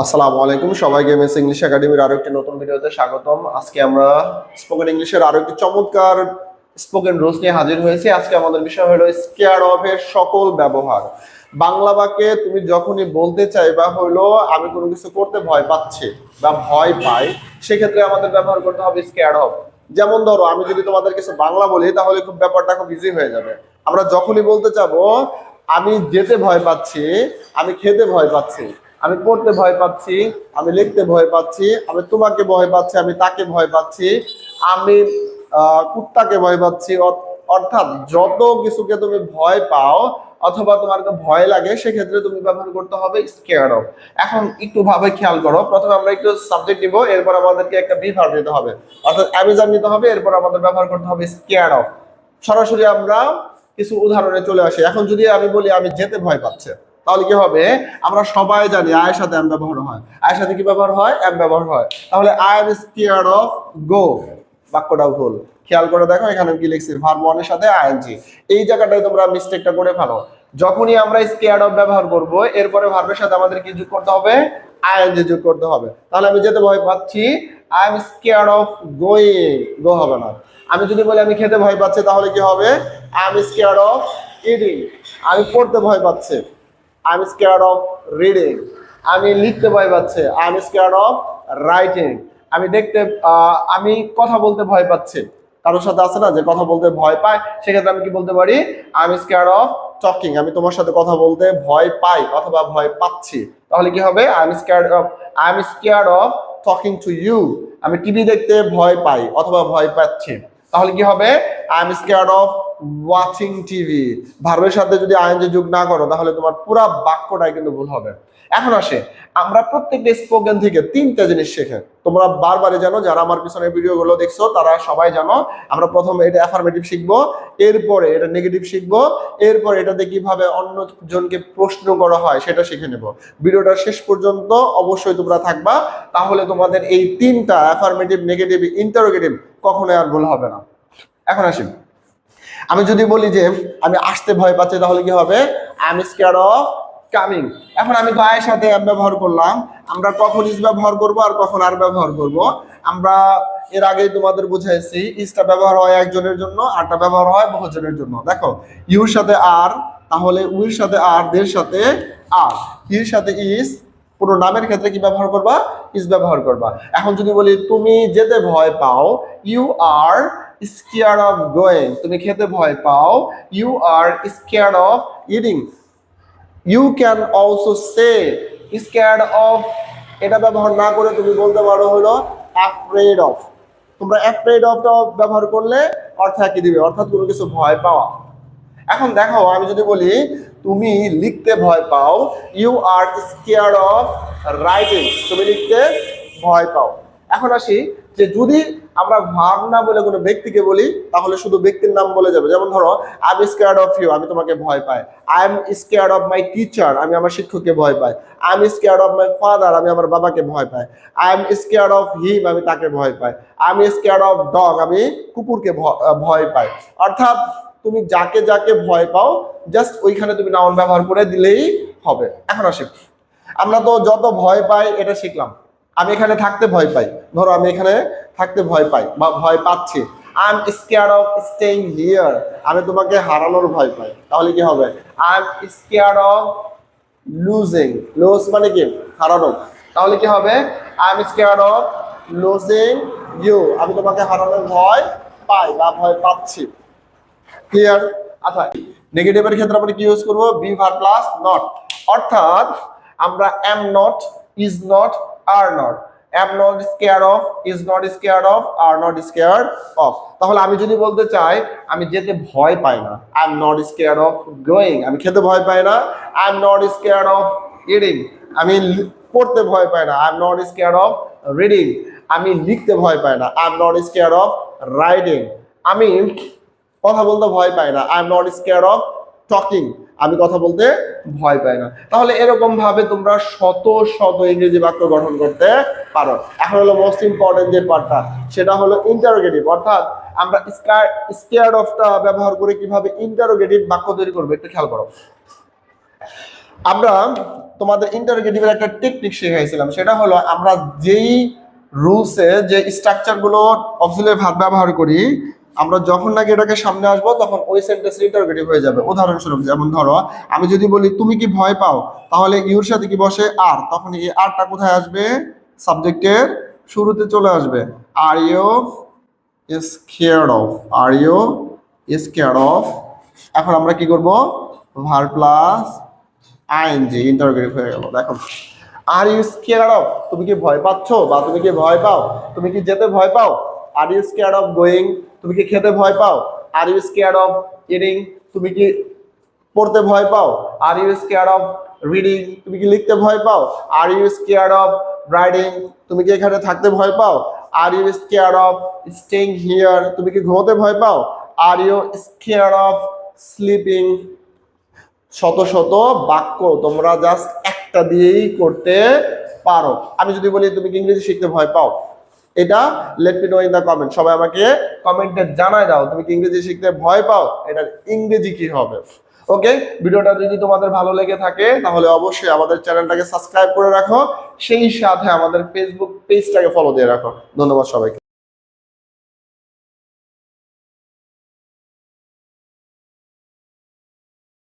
আসসালামু আলাইকুম সবাইকে এমএস ইংলিশ একাডেমির আরো একটি নতুন ভিডিওতে স্বাগতম। আজকে আমরা স্পোকেন ইংলিশের আরো একটি চমৎকার স্পোকেন রুলস নিয়ে হাজির হয়েছি। আজকে আমাদের বিষয় হলো স্কেয়ার অফ এর সকল ব্যবহার। বাংলা বাক্যে তুমি যখনই বলতে চাইবা হলো আমি কোনো কিছু করতে ভয় পাচ্ছি বা ভয় পাই, সেক্ষেত্রে আমাদের ব্যবহার করতে হবে স্কেয়ার অফ। যেমন ধরো আমি যদি তোমাদের কিছু বাংলা বলি তাহলে খুব ব্যাপারটা খুব ইজি হয়ে যাবে। আমরা যখনই বলতে চাবো আমি যেতে ভয় পাচ্ছি, আমি খেতে ভয় পাচ্ছি, আমি পড়তে ভয় পাচ্ছি, আমি লিখতে ভয় পাচ্ছি, আমি তোমাকে ভয় পাচ্ছি, আমি তাকে ভয় পাচ্ছি, আমি কুত্তাকে ভয় পাচ্ছি, অর্থাৎ যত কিছুকে তুমি ভয় পাও অথবা তোমার ভয় লাগে সেক্ষেত্রে তুমি ব্যবহার করতে হবে স্কেয়ার্ড অফ। এখন একটু ভাবে খেয়াল করো, প্রথমে আমরা একটু সাবজেক্ট নিব, এরপর আমাদেরকে একটা বিভার্ব নিতে হবে, অর্থাৎ অ্যামিজার নিতে হবে, এরপর আমাদের ব্যবহার করতে হবে স্কেয়ার্ড অফ। সরাসরি আমরা কিছু উদাহরণে চলে আসি। এখন যদি আমি বলি আমি যেতে ভয় পাচ্ছে, তাহলে কি হবে? আমরা সবাই জানি আয়ের সাথে এম ব্যবহার হয়। আয়ের সাথে কি ব্যবহার হয়? এম ব্যবহার হয়। তাহলে আই এম স্কেয়ার্ড অফ গো, বাক্যটা ভুল। খেয়াল করে দেখো এখানে কি লিখছি, ভার্ব ওয়ান এর সাথে আইএনজি। এই জায়গাটায় তোমরা মিস্টেকটা করে ফেলো। যখনই আমরা স্কেয়ার্ড অফ ব্যবহার করব এরপরে ভার্বের সাথে আমাদের কি যোগ করতে হবে? আইএনজি যোগ করতে হবে। তাহলে আমি যেতে ভয় পাচ্ছি, I am scared of going, go হবে না। আমি যদি বলি আমি খেতে ভয় পাচ্ছি তাহলে কি হবে? I am scared of eating. আমি পড়তে ভয় পাচ্ছি, I am scared of reading. আমি লিখতে ভয় পাচ্ছি, I am scared of writing. আমি কথা বলতে ভয় পাচ্ছি। কারোর সাথে আছে না যে কথা বলতে ভয় পায়, সেক্ষেত্রে আমি কি বলতে পারি? I am scared of talking. আমি তোমার সাথে কথা বলতে ভয় পাই অথবা ভয় পাচ্ছি, তাহলে কি হবে? I am scared of talking to you. আমি টিভি দেখতে ভয় পাই অথবা ভয় পাচ্ছি, তাহলে কি হবে? I am scared of watching TV. ভার্বের সাথে যদি আইএনজি যোগ না করো তাহলে তোমার পুরো বাক্যটাই কিন্তু ভুল হবে। এখন আসে, আমরা প্রত্যেকটা স্পোকেন থেকে তিনটা জিনিস শেখে। তোমরা বারবারই জানো, যারা আমার পিছনে ভিডিওগুলো দেখছো তারা সবাই জানো, আমরা প্রথমে এটা অ্যাফার্মেটিভ শিখবো, এরপরে এটা নেগেটিভ শিখবো, এরপর এটাতে কিভাবে অন্যজনকে প্রশ্ন করা হয় সেটা শিখে নেব। ভিডিওটা শেষ পর্যন্ত অবশ্যই তোমরা থাকবা, তাহলে তোমাদের এই তিনটা অ্যাফার্মেটিভ, নেগেটিভ, ইন্টারোগেটিভ কখনোই আর ভুল হবে না। এখন আসি, আমি যদি বলি যে আমি আসতে ভয় পাচ্ছি তাহলে কি হবে? I am scared of coming. এখন আমি তো আয়ের সাথে এম ব্যবহার করলাম, আমরা কখন ইজ ব্যবহার করব আর কখন আর ব্যবহার করব? আমরা এর আগেই তোমাদের বুঝাইছি, ইজটা ব্যবহার হয় একজনের জন্য, আরটা ব্যবহার হয় বহুজনের জন্য। দেখো ইউর সাথে আর, তাহলে উইর সাথে আর, দের সাথে আর, হির সাথে ইজ, পুরো নামের ক্ষেত্রে কি ব্যবহার করবা? ইজ ব্যবহার করবা। এখন যদি বলি তুমি যেতে ভয় পাও, you are scared of going. তুমি খেতে ভয় পাও, you are scared of eating. You can also say scared of, এটা ব্যবহার না করে তুমি বলতে পারো হলো অ্যাফ্রেড অফ। তোমরা অ্যাফ্রেড অফটা ব্যবহার করলে অর্থ একই দিবে, অর্থাৎ কোনো কিছু ভয় পাওয়া। এখন দেখো আমি যদি বলি তুমি লিখতে ভয় পাও, you are scared of writing. তুমি লিখতে ভয় পাও। এখন আসি যে যদি আমরা ভার্ব না বলে কোনো ব্যক্তিকে বলি তাহলে শুধু ব্যক্তির নাম বলে যাবে। যেমন ধরো I am scared of you, আমি তোমাকে ভয় পাই। I am scared of my teacher, আমি আমার শিক্ষককে ভয় পাই। I am scared of my father, আমি আমার বাবাকে ভয় পাই। I am scared of him, আমি তাকে ভয় পাই। I am scared of dog, আমি কুকুরকে ভয় পাই। অর্থাৎ তুমি যাকে যাকে ভয় পাও জাস্ট ওইখানে তুমি নাউন ব্যবহার করে দিলেই হবে। এখন আসি, আমরা তো যত ভয় পাই এটা শিখলাম। আমি এখানে থাকতে ভয় পাই, ধরো আমি এখানে থাকতে ভয় পাই বা ভয় পাচ্ছি। I am scared of staying here, আমি তোমাকে হারানোর ভয় পাই। তাহলে কি হবে? I am scared of losing, lose মানে কি? হারানো। তাহলে কি হবে? I am scared of losing you, আমি তোমাকে হারানোর ভয় পাই বা ভয় পাচ্ছি। ক্লিয়ার? আচ্ছা, নেগেটিভের ক্ষেত্রে আমরা কি ইউজ করব? Be verb plus not. অর্থাৎ আমরা am not, is not, are not. Am not scared of, is not scared of, are not scared of. তাহলে আমি যদি বলতে চাই আমি যেতে ভয় পাই না, I am not scared of going. আমি খেতে ভয় পাই না, I am not scared of eating. আমি পড়তে ভয় পাই না, I am not scared of reading. আমি লিখতে ভয় পাই না, I am not scared of writing. আমি কথা বলতে ভয় পাই না, I am not scared of talking. আমি কথা বলতে ভয় পাই না। তাহলে এরকম ভাবে তোমরা শত শত ইংরেজি বাক্য গঠন করতে পারো। এখন হলো মোস্ট ইম্পর্টেন্ট যে পার্টটা, সেটা হলো ইন্টারোগেটিভ। অর্থাৎ আমরা স্কেয়ার্ড অফটা ব্যবহার করে কিভাবে ইন্টারোগেটিভ বাক্য তৈরি করবো একটু খেয়াল করো। আমরা তোমাদের ইন্টারোগেটিভের একটা টেকনিক শিখাইছিলাম, সেটা হলো আমরা যেই রুলসে যে স্ট্রাকচার গুলো অক্সিলারি ভার্ব ব্যবহার করি, আমরা যখন নাকি এটাকে সামনে আসবো তখন ওই সেন্টেন্স ইন্টারোগেটিভ হয়ে যাবে। উদাহরণস্বরূপ যেমন ধরো আমি যদি বলি তুমি কি ভয় পাও, তাহলে ইউর সাথে কি বসে আর, তখন এই আরটা কোথায় আসবে? সাবজেক্টের শুরুতে চলে আসবে। Are you scared of, are you scared of. এখন আমরা কি করব? ভার্ব প্লাস আইএনজি ইন্টারোগেটিভ হয়ে গেল। দেখো, আর ইউ স্কেয়ার্ড অফ, তুমি কি ভয় পাচ্ছ বা তুমি কি ভয় পাও? তুমি কি যেতে ভয় পাও? Are you scared of going, তুমি কি খেতে ভয় পাও? Are you scared of eating, তুমি কি পড়তে ভয় পাও? Are you scared of reading, তুমি কি লিখতে ভয় পাও? Are you scared of riding, তুমি কি এখানে থাকতে ভয় পাও? Are you scared of staying here, তুমি কি ঘুমোতে ভয় পাও? Are you scared of sleeping. শত শত বাক্য তোমরা জাস্ট একটা দিয়েই করতে পারো। আমি যদি বলি তুমি কি ইংরেজি শিখতে ভয় পাও, এটা let me know in the comment. সবাই আমাকে কমেন্টে জানায় দাও তুমি কি ইংরেজি শিখতে ভয় পাও, এটার ইংরেজি কি হবে। ওকে, ভিডিওটা যদি তোমাদের ভালো লেগে থাকে তাহলে অবশ্যই আমাদের চ্যানেলটাকে সাবস্ক্রাইব করে রাখো, সেই সাথে আমাদের ফেসবুক পেজটাকে ফলো দিয়ে রাখো। ধন্যবাদ সবাইকে।